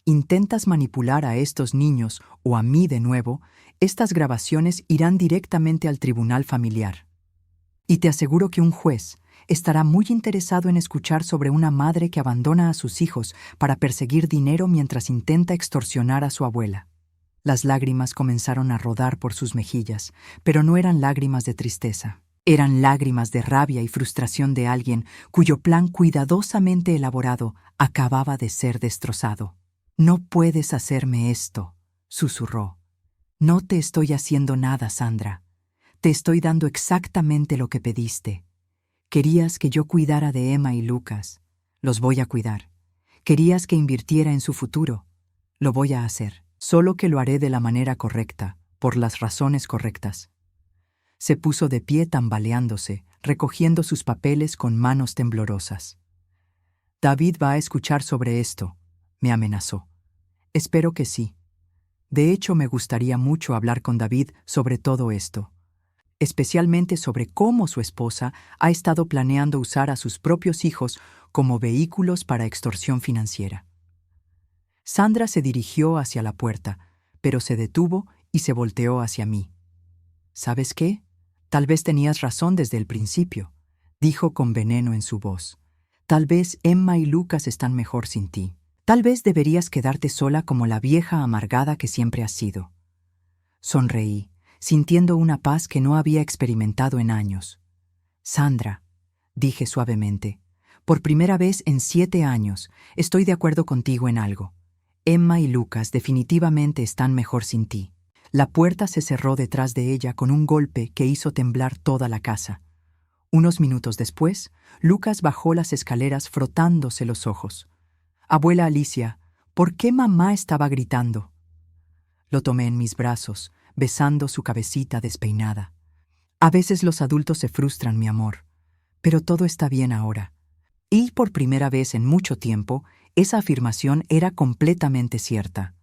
intentas manipular a estos niños o a mí de nuevo, estas grabaciones irán directamente al tribunal familiar. Y te aseguro que un juez estará muy interesado en escuchar sobre una madre que abandona a sus hijos para perseguir dinero mientras intenta extorsionar a su abuela. Las lágrimas comenzaron a rodar por sus mejillas, pero no eran lágrimas de tristeza. Eran lágrimas de rabia y frustración de alguien cuyo plan cuidadosamente elaborado acababa de ser destrozado. «No puedes hacerme esto», susurró. «No te estoy haciendo nada, Sandra. Te estoy dando exactamente lo que pediste. Querías que yo cuidara de Emma y Lucas. Los voy a cuidar. Querías que invirtiera en su futuro. Lo voy a hacer. Solo que lo haré de la manera correcta, por las razones correctas». Se puso de pie tambaleándose, recogiendo sus papeles con manos temblorosas. «David va a escuchar sobre esto», me amenazó. «Espero que sí. De hecho, me gustaría mucho hablar con David sobre todo esto, especialmente sobre cómo su esposa ha estado planeando usar a sus propios hijos como vehículos para extorsión financiera». Sandra se dirigió hacia la puerta, pero se detuvo y se volteó hacia mí. «¿Sabes qué? Tal vez tenías razón desde el principio», dijo con veneno en su voz. «Tal vez Emma y Lucas están mejor sin ti. Tal vez deberías quedarte sola como la vieja amargada que siempre has sido». Sonreí, sintiendo una paz que no había experimentado en años. «Sandra», dije suavemente, «por primera vez en 7 años estoy de acuerdo contigo en algo. Emma y Lucas definitivamente están mejor sin ti». La puerta se cerró detrás de ella con un golpe que hizo temblar toda la casa. Unos minutos después, Lucas bajó las escaleras frotándose los ojos. «Abuela Alicia, ¿por qué mamá estaba gritando?». Lo tomé en mis brazos, besando su cabecita despeinada. «A veces los adultos se frustran, mi amor, pero todo está bien ahora». Y por primera vez en mucho tiempo, esa afirmación era completamente cierta.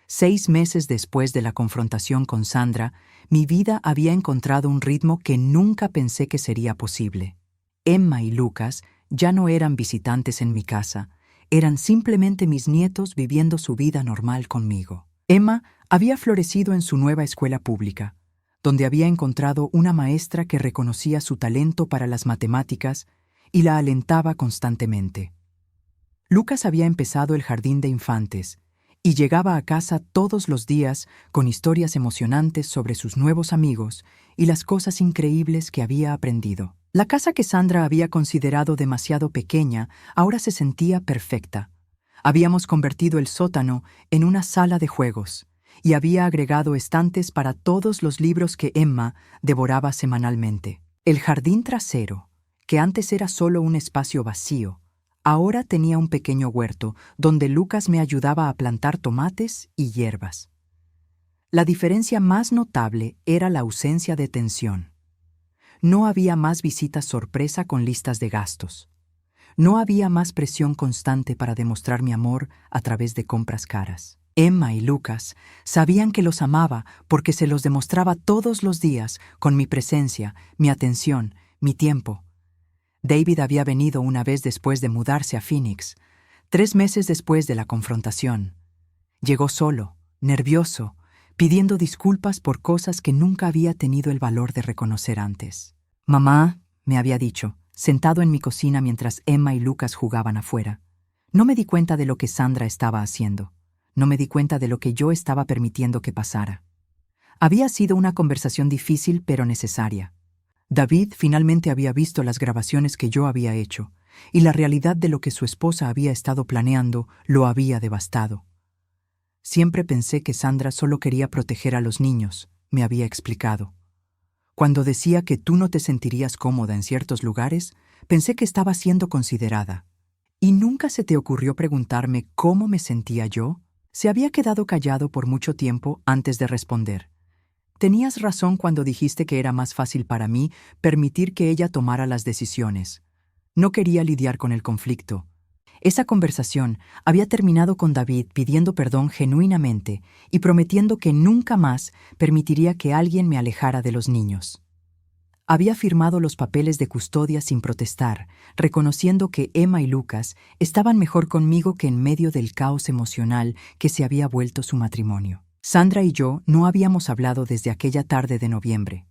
6 meses después de la confrontación con Sandra, mi vida había encontrado un ritmo que nunca pensé que sería posible. Emma y Lucas ya no eran visitantes en mi casa, eran simplemente mis nietos viviendo su vida normal conmigo. Emma había florecido en su nueva escuela pública, donde había encontrado una maestra que reconocía su talento para las matemáticas y la alentaba constantemente. Lucas había empezado el jardín de infantes y llegaba a casa todos los días con historias emocionantes sobre sus nuevos amigos y las cosas increíbles que había aprendido. La casa que Sandra había considerado demasiado pequeña ahora se sentía perfecta. Habíamos convertido el sótano en una sala de juegos y había agregado estantes para todos los libros que Emma devoraba semanalmente. El jardín trasero, que antes era solo un espacio vacío, ahora tenía un pequeño huerto donde Lucas me ayudaba a plantar tomates y hierbas. La diferencia más notable era la ausencia de tensión. No había más visitas sorpresa con listas de gastos. No había más presión constante para demostrar mi amor a través de compras caras. Emma y Lucas sabían que los amaba porque se los demostraba todos los días con mi presencia, mi atención, mi tiempo. David había venido una vez después de mudarse a Phoenix, 3 meses después de la confrontación. Llegó solo, nervioso, pidiendo disculpas por cosas que nunca había tenido el valor de reconocer antes. «Mamá», me había dicho, sentado en mi cocina mientras Emma y Lucas jugaban afuera. No me di cuenta de lo que Sandra estaba haciendo. No me di cuenta de lo que yo estaba permitiendo que pasara. Había sido una conversación difícil pero necesaria. David finalmente había visto las grabaciones que yo había hecho, y la realidad de lo que su esposa había estado planeando lo había devastado. «Siempre pensé que Sandra solo quería proteger a los niños», me había explicado. «Cuando decía que tú no te sentirías cómoda en ciertos lugares, pensé que estaba siendo considerada. ¿Y nunca se te ocurrió preguntarme cómo me sentía yo?». Se había quedado callado por mucho tiempo antes de responder. «Tenías razón cuando dijiste que era más fácil para mí permitir que ella tomara las decisiones. No quería lidiar con el conflicto». Esa conversación había terminado con David pidiendo perdón genuinamente y prometiendo que nunca más permitiría que alguien me alejara de los niños. Había firmado los papeles de custodia sin protestar, reconociendo que Emma y Lucas estaban mejor conmigo que en medio del caos emocional que se había vuelto su matrimonio. Sandra y yo no habíamos hablado desde aquella tarde de noviembre.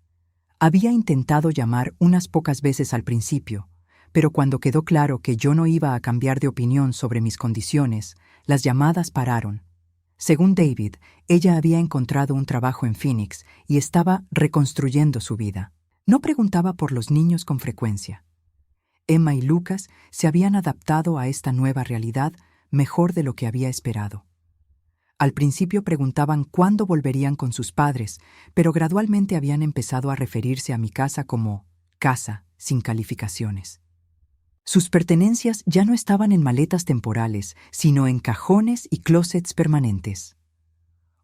Había intentado llamar unas pocas veces al principio, pero cuando quedó claro que yo no iba a cambiar de opinión sobre mis condiciones, las llamadas pararon. Según David, ella había encontrado un trabajo en Phoenix y estaba reconstruyendo su vida. No preguntaba por los niños con frecuencia. Emma y Lucas se habían adaptado a esta nueva realidad mejor de lo que había esperado. Al principio preguntaban cuándo volverían con sus padres, pero gradualmente habían empezado a referirse a mi casa como casa, sin calificaciones. Sus pertenencias ya no estaban en maletas temporales, sino en cajones y closets permanentes.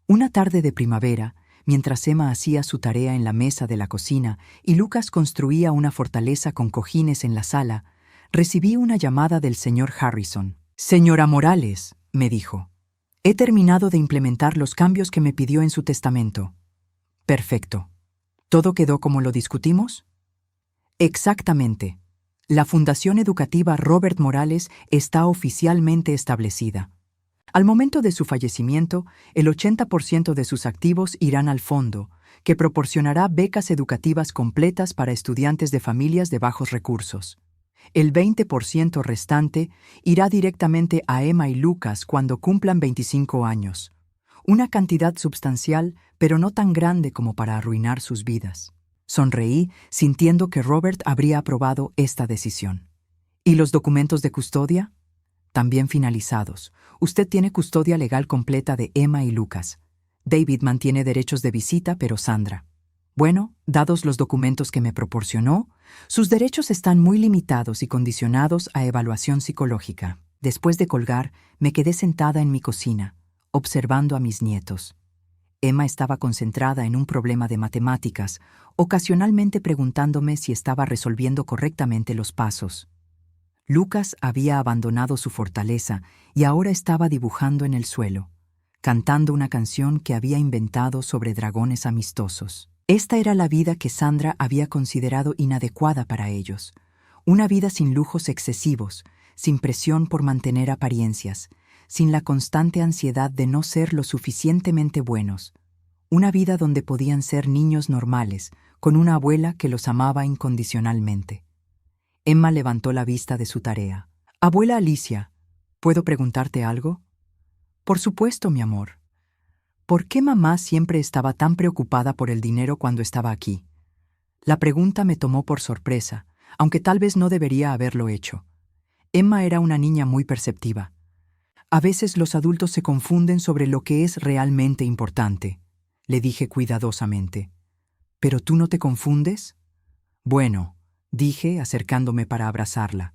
Una tarde de primavera, mientras Emma hacía su tarea en la mesa de la cocina y Lucas construía una fortaleza con cojines en la sala, recibí una llamada del señor Harrison. «Señora Morales», me dijo, «he terminado de implementar los cambios que me pidió en su testamento». «Perfecto. ¿Todo quedó como lo discutimos?» «Exactamente. La Fundación Educativa Robert Morales está oficialmente establecida. Al momento de su fallecimiento, el 80% de sus activos irán al fondo, que proporcionará becas educativas completas para estudiantes de familias de bajos recursos. El 20% restante irá directamente a Emma y Lucas cuando cumplan 25 años. Una cantidad substancial, pero no tan grande como para arruinar sus vidas. Sonreí, sintiendo que Robert habría aprobado esta decisión. ¿Y los documentos de custodia? También finalizados. Usted tiene custodia legal completa de Emma y Lucas. David mantiene derechos de visita, pero Sandra. Bueno, dados los documentos que me proporcionó, sus derechos están muy limitados y condicionados a evaluación psicológica. Después de colgar, me quedé sentada en mi cocina, observando a mis nietos. Emma estaba concentrada en un problema de matemáticas, ocasionalmente preguntándome si estaba resolviendo correctamente los pasos. Lucas había abandonado su fortaleza y ahora estaba dibujando en el suelo, cantando una canción que había inventado sobre dragones amistosos. Esta era la vida que Sandra había considerado inadecuada para ellos, una vida sin lujos excesivos, sin presión por mantener apariencias, sin la constante ansiedad de no ser lo suficientemente buenos, una vida donde podían ser niños normales, con una abuela que los amaba incondicionalmente. Emma levantó la vista de su tarea. «Abuela Alicia, ¿puedo preguntarte algo?» «Por supuesto, mi amor. ¿Por qué mamá siempre estaba tan preocupada por el dinero cuando estaba aquí?» La pregunta me tomó por sorpresa, aunque tal vez no debería haberlo hecho. Emma era una niña muy perceptiva. «A veces los adultos se confunden sobre lo que es realmente importante», le dije cuidadosamente. «¿Pero tú no te confundes?» «Bueno», dije, acercándome para abrazarla.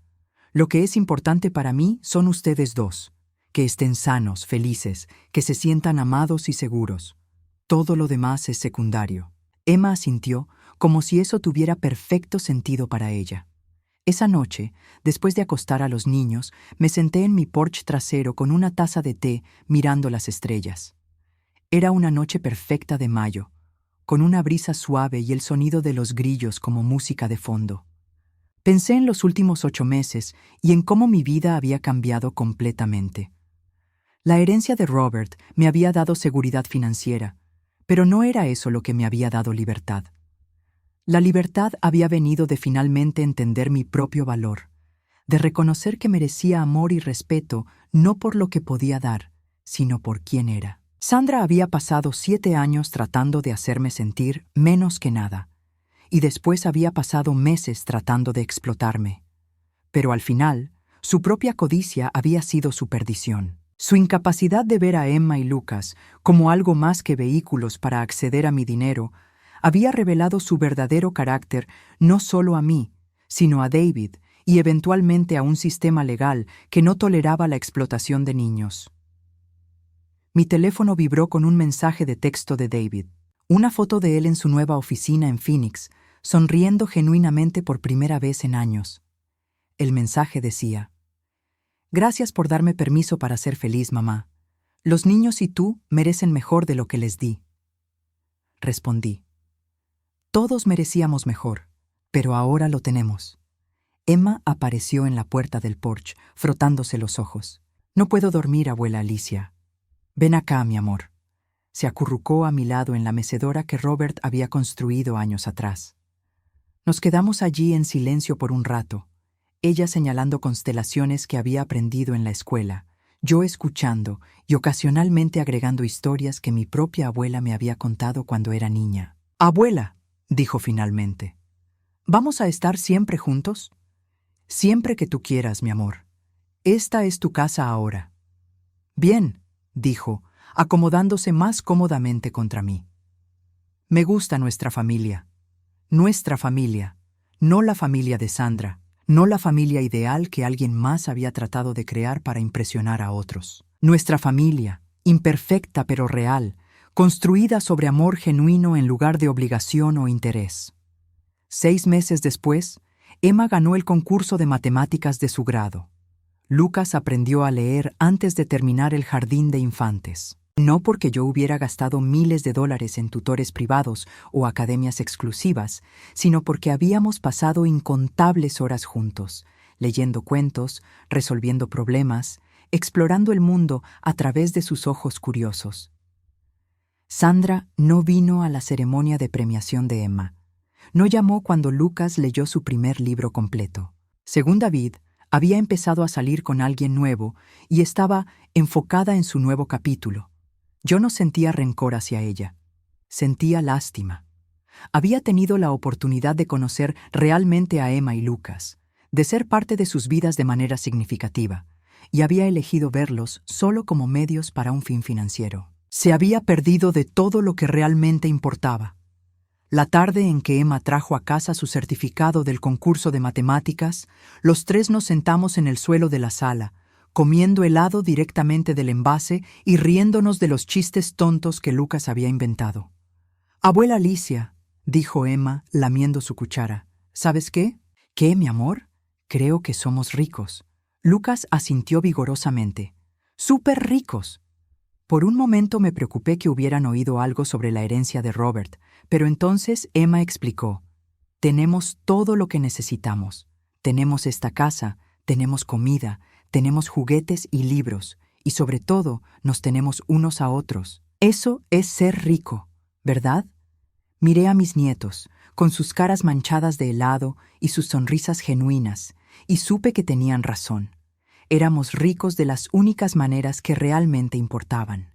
«Lo que es importante para mí son ustedes dos. Que estén sanos, felices, que se sientan amados y seguros. Todo lo demás es secundario». Emma asintió, como si eso tuviera perfecto sentido para ella. Esa noche, después de acostar a los niños, me senté en mi porche trasero con una taza de té mirando las estrellas. Era una noche perfecta de mayo, con una brisa suave y el sonido de los grillos como música de fondo. Pensé en los últimos 8 meses y en cómo mi vida había cambiado completamente. La herencia de Robert me había dado seguridad financiera, pero no era eso lo que me había dado libertad. La libertad había venido de finalmente entender mi propio valor, de reconocer que merecía amor y respeto no por lo que podía dar, sino por quién era. Sandra había pasado 7 años tratando de hacerme sentir menos que nada, y después había pasado meses tratando de explotarme. Pero al final, su propia codicia había sido su perdición. Su incapacidad de ver a Emma y Lucas como algo más que vehículos para acceder a mi dinero había revelado su verdadero carácter no solo a mí, sino a David y eventualmente a un sistema legal que no toleraba la explotación de niños. Mi teléfono vibró con un mensaje de texto de David, una foto de él en su nueva oficina en Phoenix, sonriendo genuinamente por primera vez en años. El mensaje decía: «Gracias por darme permiso para ser feliz, mamá. Los niños y tú merecen mejor de lo que les di». Respondí: «Todos merecíamos mejor, pero ahora lo tenemos. Emma apareció en la puerta del porche, frotándose los ojos. No puedo dormir, abuela Alicia. Ven acá, mi amor. Se acurrucó a mi lado en la mecedora que Robert había construido años atrás. Nos quedamos allí en silencio por un rato, ella señalando constelaciones que había aprendido en la escuela, yo escuchando y ocasionalmente agregando historias que mi propia abuela me había contado cuando era niña. «Abuela», dijo finalmente, «¿vamos a estar siempre juntos?» «Siempre que tú quieras, mi amor. Esta es tu casa ahora». «Bien», dijo, acomodándose más cómodamente contra mí. «Me gusta nuestra familia. Nuestra familia, no la familia de Sandra, no la familia ideal que alguien más había tratado de crear para impresionar a otros. Nuestra familia, imperfecta pero real, construida sobre amor genuino en lugar de obligación o interés. 6 meses después, Emma ganó el concurso de matemáticas de su grado. Lucas aprendió a leer antes de terminar el jardín de infantes. No porque yo hubiera gastado miles de dólares en tutores privados o academias exclusivas, sino porque habíamos pasado incontables horas juntos, leyendo cuentos, resolviendo problemas, explorando el mundo a través de sus ojos curiosos. Sandra no vino a la ceremonia de premiación de Emma. No llamó cuando Lucas leyó su primer libro completo. Según David, había empezado a salir con alguien nuevo y estaba enfocada en su nuevo capítulo. Yo no sentía rencor hacia ella. Sentía lástima. Había tenido la oportunidad de conocer realmente a Emma y Lucas, de ser parte de sus vidas de manera significativa, y había elegido verlos solo como medios para un fin financiero. Se había perdido de todo lo que realmente importaba. La tarde en que Emma trajo a casa su certificado del concurso de matemáticas, los 3 nos sentamos en el suelo de la sala, comiendo helado directamente del envase y riéndonos de los chistes tontos que Lucas había inventado. «Abuela Alicia», dijo Emma, lamiendo su cuchara, «¿sabes qué?» «¿Qué, mi amor?» «Creo que somos ricos». Lucas asintió vigorosamente. «¡Súper ricos!». Por un momento me preocupé que hubieran oído algo sobre la herencia de Robert, pero entonces Emma explicó. «Tenemos todo lo que necesitamos. Tenemos esta casa, tenemos comida, tenemos juguetes y libros, y sobre todo nos tenemos unos a otros. Eso es ser rico, ¿verdad?» Miré a mis nietos, con sus caras manchadas de helado y sus sonrisas genuinas, y supe que tenían razón. Éramos ricos de las únicas maneras que realmente importaban.